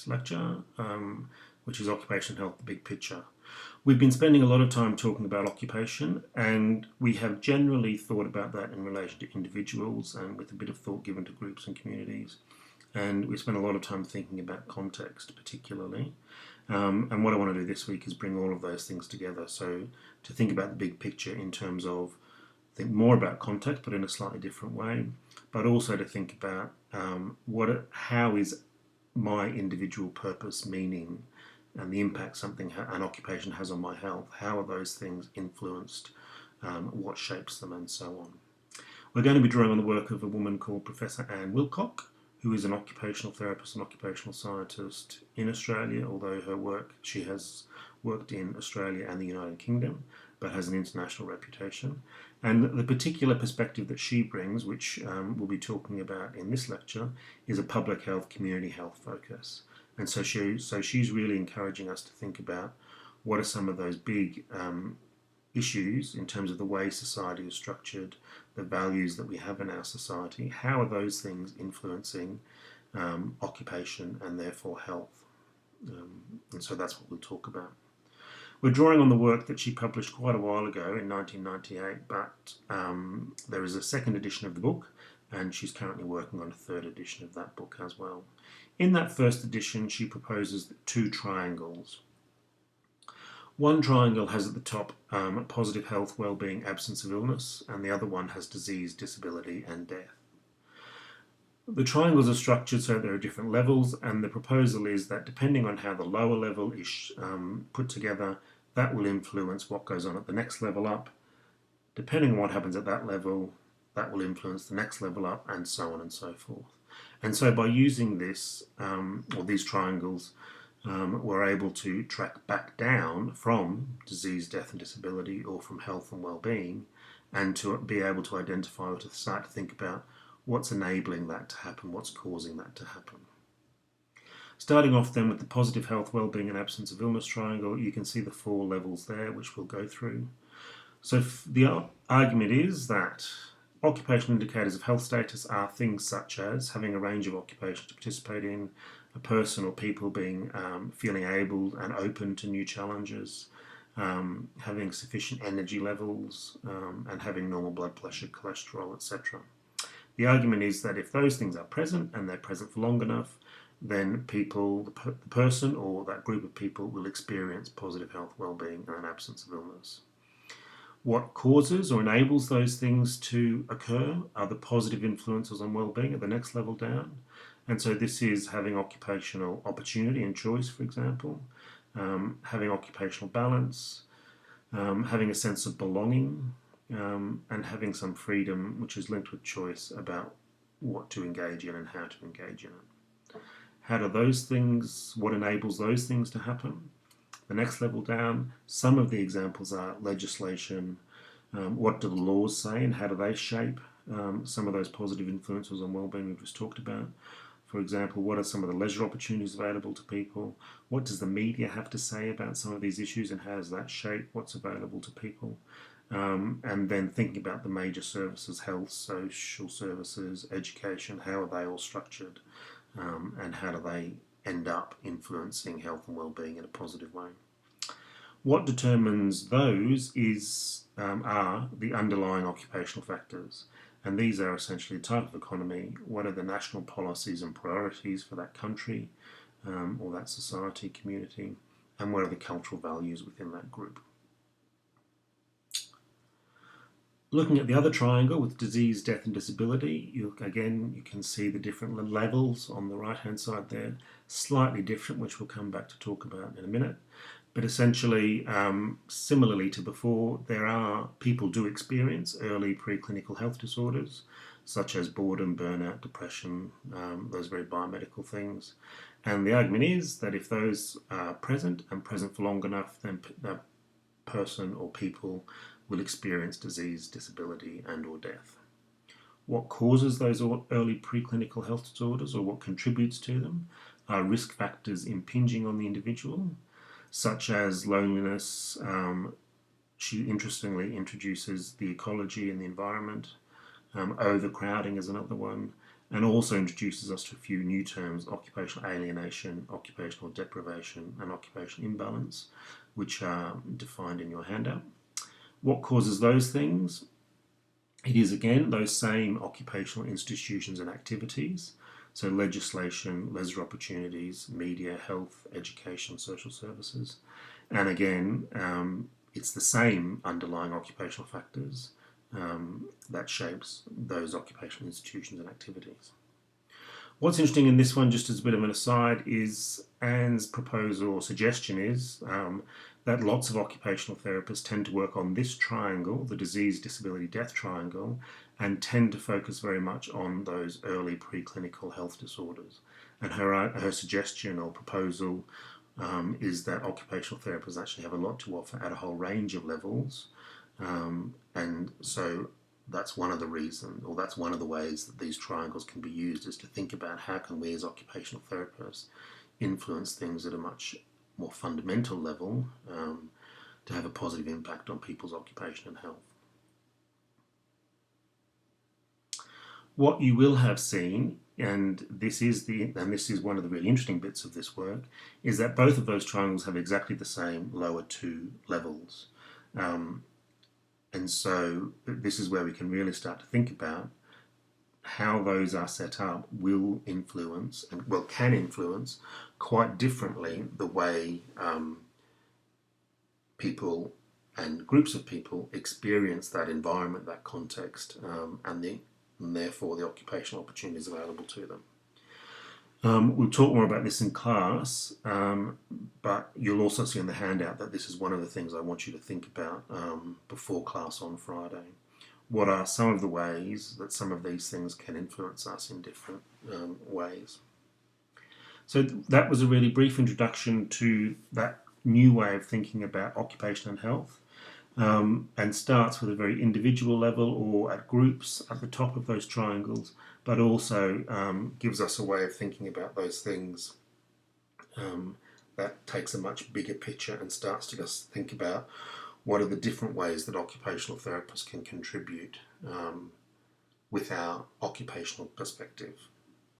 lecture, which is Occupational Health, the Big Picture. We've been spending a lot of time talking about occupation, and we have generally thought about that in relation to individuals and with a bit of thought given to groups and communities. And we spent a lot of time thinking about context, particularly. And what I want to do this week is bring all of those things together. So to think about the big picture in terms of think more about context, but in a slightly different way, but also to think about how is my individual purpose, meaning, and the impact an occupation has on my health. How are those things influenced? What shapes them, and so on. We're going to be drawing on the work of a woman called Professor Anne Wilcock, who is an occupational therapist and occupational scientist in Australia, although she has worked in Australia and the United Kingdom, but has an international reputation. And the particular perspective that she brings, which we'll be talking about in this lecture, is a public health, community health focus. And so she's really encouraging us to think about what are some of those big issues in terms of the way society is structured, the values that we have in our society, how are those things influencing occupation and therefore health. And so that's what we'll talk about. We're drawing on the work that she published quite a while ago in 1998, but there is a second edition of the book, and she's currently working on a third edition of that book as well. In that first edition, she proposes two triangles. One triangle has at the top positive health, well-being, absence of illness, and the other one has disease, disability, and death. The triangles are structured so there are different levels, and the proposal is that depending on how the lower level is put together, that will influence what goes on at the next level up. Depending on what happens at that level, that will influence the next level up, and so on and so forth. And so by using this, or these triangles, we're able to track back down from disease, death and disability, or from health and well-being, and to be able to identify or to start to think about what's enabling that to happen, what's causing that to happen. Starting off then with the positive health, well-being and absence of illness triangle, you can see the four levels there, which we'll go through. So the argument is that occupational indicators of health status are things such as having a range of occupations to participate in, a person or people being feeling able and open to new challenges, having sufficient energy levels, and having normal blood pressure, cholesterol, etc. The argument is that if those things are present and they're present for long enough, then the person or that group of people will experience positive health, well-being and an absence of illness. What causes or enables those things to occur are the positive influences on well-being at the next level down. And so this is having occupational opportunity and choice, for example, having occupational balance, having a sense of belonging, and having some freedom, which is linked with choice about what to engage in and how to engage in it. How do those things, what enables those things to happen? The next level down, some of the examples are legislation, what do the laws say and how do they shape some of those positive influences on well-being we've just talked about. For example, what are some of the leisure opportunities available to people? What does the media have to say about some of these issues and how does that shape what's available to people? And then thinking about the major services, health, social services, education, how are they all structured, and how do they end up influencing health and well-being in a positive way. What determines those are the underlying occupational factors, and these are essentially the type of economy, what are the national policies and priorities for that country or that society, community, and what are the cultural values within that group. Looking at the other triangle with disease, death and disability, you can see the different levels on the right hand side there, slightly different, which we'll come back to talk about in a minute. But essentially, similarly to before, people do experience early preclinical health disorders, such as boredom, burnout, depression, those very biomedical things. And the argument is that if those are present and present for long enough, then that person or people will experience disease, disability and or death. What causes those early preclinical health disorders, or what contributes to them, are risk factors impinging on the individual, such as loneliness. She interestingly introduces the ecology and the environment. Overcrowding is another one. and also introduces us to a few new terms: occupational alienation, occupational deprivation, and occupational imbalance, which are defined in your handout. What causes those things? It is, again, those same occupational institutions and activities, so legislation, leisure opportunities, media, health, education, social services. And again, it's the same underlying occupational factors that shapes those occupational institutions and activities. What's interesting in this one, just as a bit of an aside, is Anne's proposal or suggestion is that lots of occupational therapists tend to work on this triangle, the disease, disability, death triangle, and tend to focus very much on those early preclinical health disorders. And her suggestion or proposal is that occupational therapists actually have a lot to offer at a whole range of levels. And so that's one of the reasons, or that's one of the ways that these triangles can be used, is to think about how can we as occupational therapists influence things at a much more fundamental level to have a positive impact on people's occupation and health. What you will have seen, and this is one of the really interesting bits of this work, is that both of those triangles have exactly the same lower two levels. And so this is where we can really start to think about how those are set up will influence, and well, can influence quite differently the way people and groups of people experience that environment, that context, and therefore the occupational opportunities available to them. We'll talk more about this in class, but you'll also see in the handout that this is one of the things I want you to think about before class on Friday. What are some of the ways that some of these things can influence us in different ways? So that was a really brief introduction to that new way of thinking about occupation and health, and starts with a very individual level or at groups at the top of those triangles, but also gives us a way of thinking about those things that takes a much bigger picture and starts to just think about what are the different ways that occupational therapists can contribute with our occupational perspective.